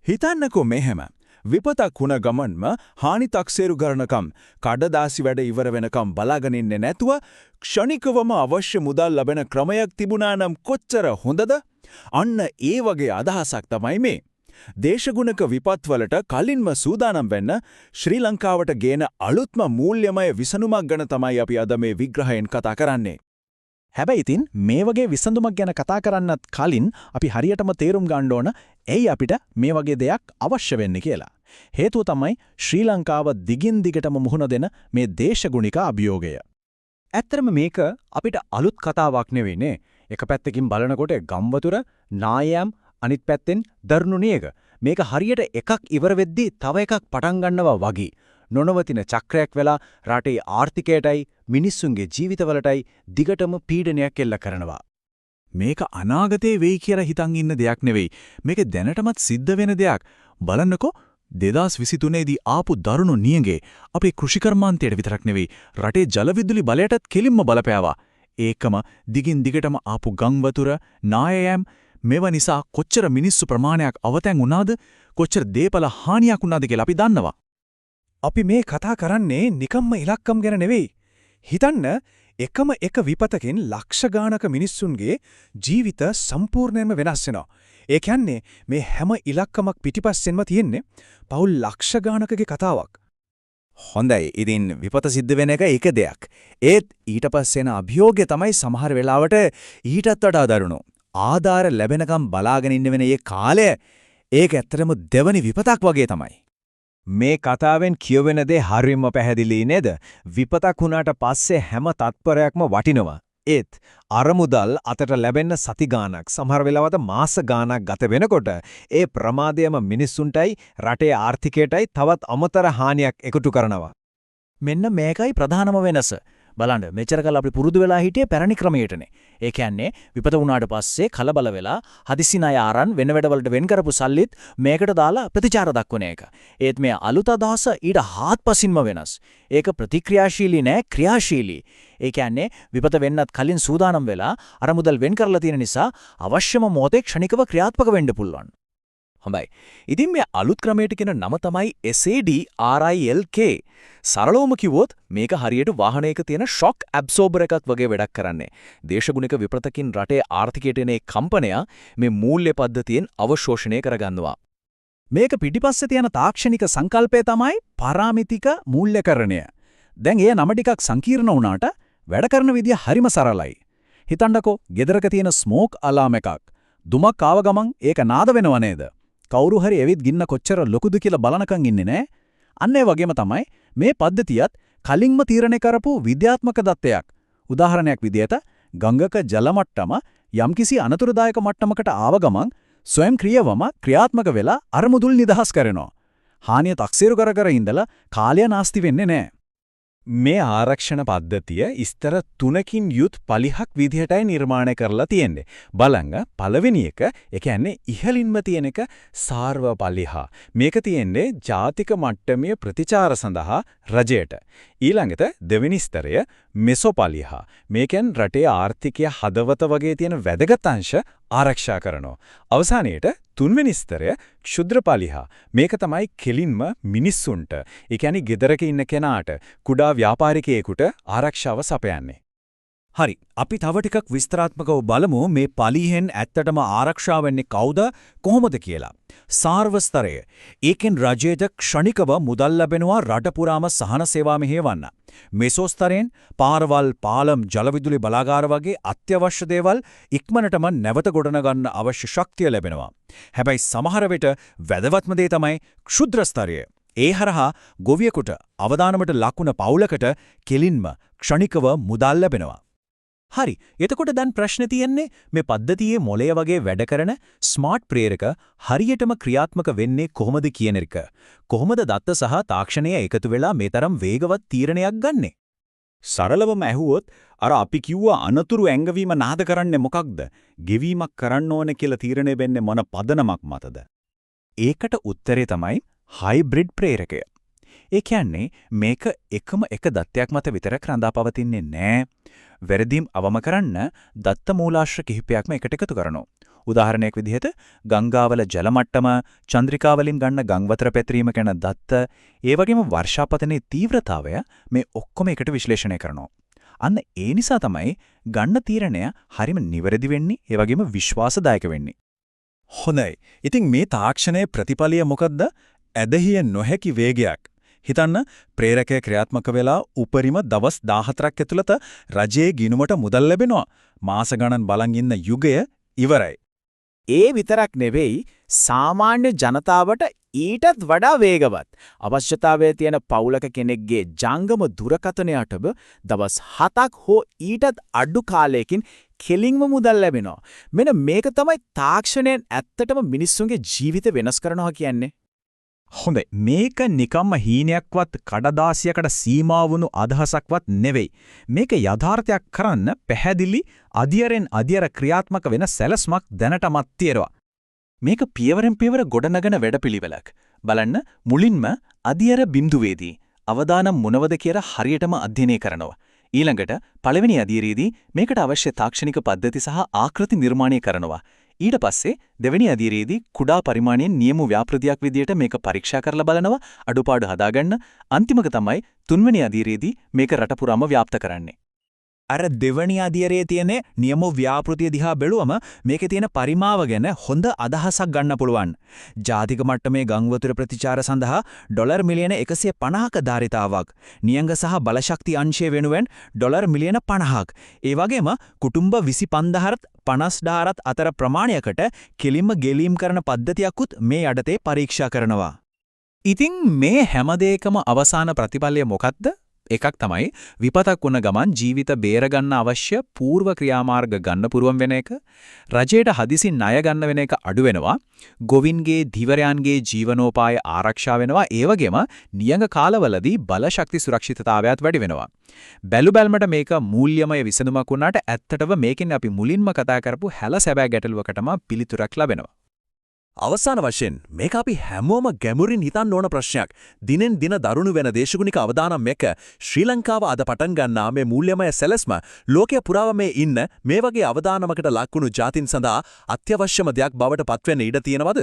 හිතන්නකෝ මෙහෙම. විපතක් වුණ ගමන්ම හානි තක්සේරු කරනකම් කඩදාසි වැඩ ඉවර වෙනකම් බලාගෙන ඉන්නේ නැතුව ක්ෂණිකවම අවශ්‍ය මුදල් ලැබෙන ක්‍රමයක් තිබුණා නම් කොච්චර හොඳද? අන්න ඒ වගේ අදහසක් තමයි මේ. දේශගුණක විපත්වලට කලින්ම සූදානම් වෙන්න ශ්‍රී ලංකාවට ගේන අලුත්ම මූල්‍යමය විසඳුමක් ගැන තමයි අපි අද මේ විග්‍රහයෙන් කතා කරන්නේ. හැබැයි ඉතින් මේ වගේ විසඳුමක් ගැන කතා කරන්නත් කලින් අපි හරියටම තේරුම් ගන්න ඕන ඇයි අපිට මේ වගේ දෙයක් අවශ්‍ය වෙන්නේ කියලා. හේතුව තමයි ශ්‍රී ලංකාව දිගින් දිගටම මුහුණ දෙන මේ දේශගුණික අභියෝගය. ඇත්තටම මේක අපිට අලුත් කතාවක් නෙවෙයිනේ. එක පැත්තකින් බලනකොට ගම්වතුර නායම් අනිත් පැත්තෙන් දරුණු නියක. මේක හරියට එකක් ඉවර වෙද්දී තව එකක් පටන් ගන්නවා වගේ. නොනවතින චක්‍රයක් වෙලා රටේ ආර්ථිකයටයි මිනිස්සුන්ගේ ජීවිතවලටයි දිගටම පීඩනයක් එල්ල කරනවා. මේක අනාගතේ වෙයි කියලා හිතන් ඉන්න දෙයක් නෙවෙයි. මේක දැනටමත් සිද්ධ වෙන දෙයක්. බලන්නකෝ 2023 දී ආපු දරුණු නියඟේ අපේ කෘෂිකර්මාන්තයට විතරක් නෙවෙයි රටේ ජලවිදුලි බලයටත් කෙලින්ම බලපෑවා. ඒකම දිගින් දිගටම ආපු ගංවතුර නායම් මේවා නිසා කොච්චර මිනිස්සු ප්‍රමාණයක් අවතැන් වුණාද? කොච්චර දේපල හානියක් වුණාද කියලා අපි දන්නවා. අපි මේ කතා කරන්නේ නිකම්ම ඉලක්කම් ගැන නෙවෙයි. හිතන්න එකම එක විපතකින් ලක්ෂ ගාණක මිනිස්සුන්ගේ ජීවිත සම්පූර්ණයෙන්ම වෙනස් වෙනවා. ඒ කියන්නේ මේ හැම ඉලක්කමක් පිටිපස්සෙන්ම තියෙන්නේ පවුල් ලක්ෂ ගාණකගේ කතාවක්. හොඳයි. ඉතින් විපත සිද්ධ වෙන එක දෙයක්. ඒත් ඊට පස්සේ එන අභියෝගය තමයි සමහර වෙලාවට ඊටත් වඩා දරුණු. ආධාර ලැබෙනකම් බලාගෙන ඉන්න වෙන මේ කාලය ඒක ඇත්තටම දෙවනි විපතක් වගේ තමයි. මේ කතාවෙන් කියවෙන දේ හරියම පැහැදිලි නේද? විපතක් වුණාට පස්සේ හැම තත්පරයක්ම වටිනවා. ඒත් අරමුදල් අතට ලැබෙන්න සති ගාණක් සමහර වෙලාවට මාස ගාණක් ගත වෙනකොට ඒ ප්‍රමාදයම මිනිස්සුන්ටයි රටේ ආර්ථිකයටයි තවත් අමතර හානියක් එකතු කරනවා. මෙන්න මේකයි ප්‍රධානම වෙනස. බලන්න මෙච්චර කල් අපි පුරුදු වෙලා හිටියේ පැරණි ක්‍රමයටනේ. ඒ කියන්නේ විපත වුණාට පස්සේ කලබල වෙලා හදිසි ණය ආරන් වෙන වැඩවලට වෙන් කරපු සල්ලිත් මේකට දාලා ප්‍රතිචාර දක්වන එක. ඒත් මේ අලුත අදහස ඊට හාත්පසින්ම වෙනස්. ඒක ප්‍රතික්‍රියාශීලී නෑ ක්‍රියාශීලී. ඒ කියන්නේ විපත වෙන්නත් කලින් සූදානම් වෙලා අර මුදල් වෙන් කරලා තියෙන නිසා අවශ්‍යම මොහොතේ ක්ෂණිකව ක්‍රියාත්මක වෙන්න පුළුවන්. හොඳයි. ඉතින් මේ අලුත් ක්‍රමයට කියන නම තමයි SADRILK. සරලවම කිව්වොත් මේක හරියට වාහනයක තියෙන ෂොක් ඇබ්සෝබර් එකක් වගේ වැඩක් කරන්නේ. දේශගුණික විපතකින් රටේ ආර්ථිකයට එන කම්පනය මේ මූල්‍ය පද්ධතියෙන් අවශෝෂණය කරගන්නවා. මේක පිටිපස්සේ තියෙන තාක්ෂණික සංකල්පය තමයි පරාමිතික මූල්‍යකරණය. දැන් ඒ නම ටිකක් සංකීර්ණ වුණාට වැඩ කරන විදිය හරිම සරලයි. හිතන්නකෝ ගෙදරක තියෙන ස්මෝක් අලාම් එකක්. දුමක් ආව ගමන් ඒක නාද වෙනව නේද? කවුරු හරි එවිත් ගින්න කොච්චර ලොකුද කියලා බලනකන් ඉන්නේ නෑ. අන්න ඒ වගේම තමයි මේ පද්ධතියත් කලින්ම තීරණය කරපු විද්‍යාත්මක දත්තයක්. උදාහරණයක් විදිහට ගංගක ජල මට්ටම යම්කිසි අනතුරුදායක මට්ටමකට ආව ගමන් ස්වයංක්‍රීයවම ක්‍රියාත්මක වෙලා අරමුදුල් නිදහස් කරනවා. හානිය තක්සේරු කර ඉඳලා කාලය නාස්ති වෙන්නේ නෑ. මේ ආරක්ෂණ පද්ධතිය ඉස්තර 3කින් යුත් පලිහක් විදිහටයි නිර්මාණය කරලා තියෙන්නේ. බලංග පළවෙනි එක, ඒ කියන්නේ ඉහළින්ම තියෙන එක සාර්ව පලිහා. මේක තියෙන්නේ ජාතික මට්ටමේ ප්‍රතිචාර සඳහා රජයට. ඊළඟට දෙවෙනි ස්තරය මෙසෝපලිහා. මේකෙන් රටේ ආර්ථිකය හදවත වගේ තියෙන වැදගත් අංශ ආරක්ෂා කරනවා. අවසානයේට තුන්වෙනි ස්තරය ක්ෂුද්‍රපලිහා. මේක තමයි කෙලින්ම මිනිස්සුන්ට, ඒ කියන්නේ ගෙදරක ඉන්න කෙනාට, කුඩා ව්‍යාපාරිකයෙකුට ආරක්ෂාව සපයන්නේ. හරි. අපි තව ටිකක් විස්තරාත්මකව බලමු මේ පලිහෙන් ඇත්තටම ආරක්ෂා වෙන්නේ කවුද කොහොමද කියලා. සාර්ව ස්තරය. ඒකෙන් රජයට ක්ෂණිකව මුදල් ලැබෙනවා රට පුරාම සහන සේවා මෙහෙවන්න. මෙසෝ ස්තරයෙන් පාරවල්, පාලම්, ජලවිදුලි බලාගාර වගේ අත්‍යවශ්‍ය දේවල් ඉක්මනටම නැවත ගොඩනගන්න අවශ්‍ය ශක්තිය ලැබෙනවා. හැබැයි සමහර විට වැදගත්ම දේ තමයි ක්ෂුද්‍ර ස්තරය. ඒ හරහා ගොවියෙකුට අවදානමට ලකුණ පවුලකට කෙලින්ම ක්ෂණිකව මුදල් ලැබෙනවා. හරි. එතකොට දැන් ප්‍රශ්නේ තියෙන්නේ මේ පද්ධතියේ මොළය වගේ වැඩ කරන ස්මාර්ට් ප්‍රේරක හරියටම ක්‍රියාත්මක වෙන්නේ කොහොමද කියන එක. කොහොමද දත්ත සහ තාක්ෂණය එකතු වෙලා මේ තරම් වේගවත් තීරණයක් ගන්නෙ? සරලවම ඇහුවොත් අර අපි කිව්වා අනතුරු ඇඟවීම නාද කරන්නේ මොකක්ද? ගෙවීමක් කරන්න ඕන කියලා තීරණය වෙන්නේ මොන පදනමක් මතද? ඒකට උත්තරේ තමයි හයිබ්‍රිඩ් ප්‍රේරකය. ඒ කියන්නේ මේක එකම එක දත්තයක් මත විතරක් රඳාපවතින්නේ නෑ. වැරදීම් අවම කරන්න දත්ත මූලාශ්‍ර කිහිපයක්ම එකට එකතු කරනවා. උදාහරණයක් විදිහට ගංගාවල ජල මට්ටම, චන්ද්‍රිකාවලින් ගන්න ගංවතර පැතිරීම ගැන දත්ත, ඒ වගේම වර්ෂාපතනයේ තීව්‍රතාවය මේ ඔක්කොම එකට විශ්ලේෂණය කරනවා. අන්න ඒ නිසා තමයි ගන්න තීරණය හරිම නිවැරදි වෙන්නේ, ඒ වගේම විශ්වාසදායක වෙන්නේ. හොඳයි. ඉතින් මේ තාක්ෂණයේ ප්‍රතිඵලය මොකද්ද? ඇදහිය නොහැකි වේගයක්. හිතන්න ප්‍රේරකය ක්‍රියාත්මක වෙලා උපරිම දවස් 14ක් ඇතුළත රජයේ ගිණුමට මුදල් ලැබෙනවා. මාස ගණන් බලන් ඉන්න යුගය ඉවරයි. ඒ විතරක් නෙවෙයි සාමාන්‍ය ජනතාවට ඊටත් වඩා වේගවත් අවශ්‍යතාවය තියෙන පවුලක කෙනෙක්ගේ ජංගම දුරකථනයටම දවස් 7ක් හෝ ඊටත් අඩු කාලයකින් කෙලින්ම මුදල් ලැබෙනවා. මෙන්න මේක තමයි තාක්ෂණයෙන් ඇත්තටම මිනිස්සුන්ගේ ජීවිත වෙනස් කරනවා කියන්නේ. හොඳයි, මේක නිකම්ම හීනයක්වත් කඩදාසියකට සීමා වුණු අදහසක්වත් නෙවෙයි. මේක යථාර්ථයක් කරන්න පැහැදිලි අධියරෙන් අධියර ක්‍රියාත්මක වෙන සැලැස්මක් දැනටමත් තියෙනවා. මේක පියවරෙන් පියවර ගොඩනගන වැඩපිළිවෙලක්. බලන්න, මුලින්ම අධියර බිඳුවේදී අවදානම් මොනවද කියලා හරියටම අධ්‍යයනය කරනවා. ඊළඟට පළවෙනි අධියරයේදී මේකට අවශ්‍ය තාක්ෂණික පද්ධති සහ ආකෘති නිර්මාණය කරනවා. ඊට පස්සේ දෙවෙනි අධීරයේදී කුඩා පරිමාණයෙන් නියම ව්‍යාපෘතියක් විදියට මේක පරීක්ෂා කරලා බලනවා, අඩුපාඩු හදාගන්න. අන්තිමක තමයි තුන්වෙනි අධීරයේදී මේක රට පුරාම ව්‍යාප්ත කරන්නේ. අර දෙවෙනි අධීරයේ තියෙන නියම ව්‍යාපෘතිය දිහා බැලුවම මේකේ තියෙන පරිමාව ගැන හොඳ අදහසක් ගන්න පුළුවන්. ජාතික මට්ටමේ ගංවතුර ප්‍රතිචාර සඳහා ඩොලර් මිලියන 150ක ධාරිතාවක්, නියංග සහ බලශක්ති අංශය වෙනුවෙන් ඩොලර් මිලියන 50ක්. ඒ වගේම කුටුම්බ 25000ත් 50000ත් අතර ප්‍රමාණයකට කෙලින්ම ගෙලීම් කරන පද්ධතියකුත් මේ යටතේ පරීක්ෂා කරනවා. ඉතින් මේ හැම දෙයකම අවසාන ප්‍රතිඵලය මොකක්ද? එකක් තමයි විපතක් වුණ ගමන් ජීවිත බේරගන්න අවශ්‍ය పూర్ව ක්‍රියාමාර්ග ගන්න පුරුවන් වෙන එක. රජයට හදිසි ණය ගන්න වෙන එක අඩු වෙනවා. ගොවින්ගේ ධීවරයන්ගේ ජීවනෝපාය ආරක්ෂා වෙනවා. ඒ වගේම නියඟ කාලවලදී බලශක්ති සුරක්ෂිතතාවයත් වැඩි වෙනවා. බැලු බැලමට මේක මූල්‍යමය විසඳුමක් වුණාට ඇත්තටම මේකෙන් අපි මුලින්ම කතා කරපු හැල සැබෑ ගැටලුවකටම පිළිතුරක් ලැබෙනවා. අවසාන වශයෙන් මේක අපි හැමෝම ගැඹුරින් හිතන්න ඕන ප්‍රශ්නයක්. දිනෙන් දින දරුණු වෙන දේශගුණික අවදානම් එක ශ්‍රී ලංකාව අද පටන් ගන්නා මේ මූල්‍යමය සැලැස්ම ලෝකයේ පුරාම ඉන්න මේ වගේ අවදානමකට ලක්වුණු ජාතින් සඳහා අත්‍යවශ්‍යම දෙයක් බවට පත්වෙන්න ඉඩ තියෙනවද?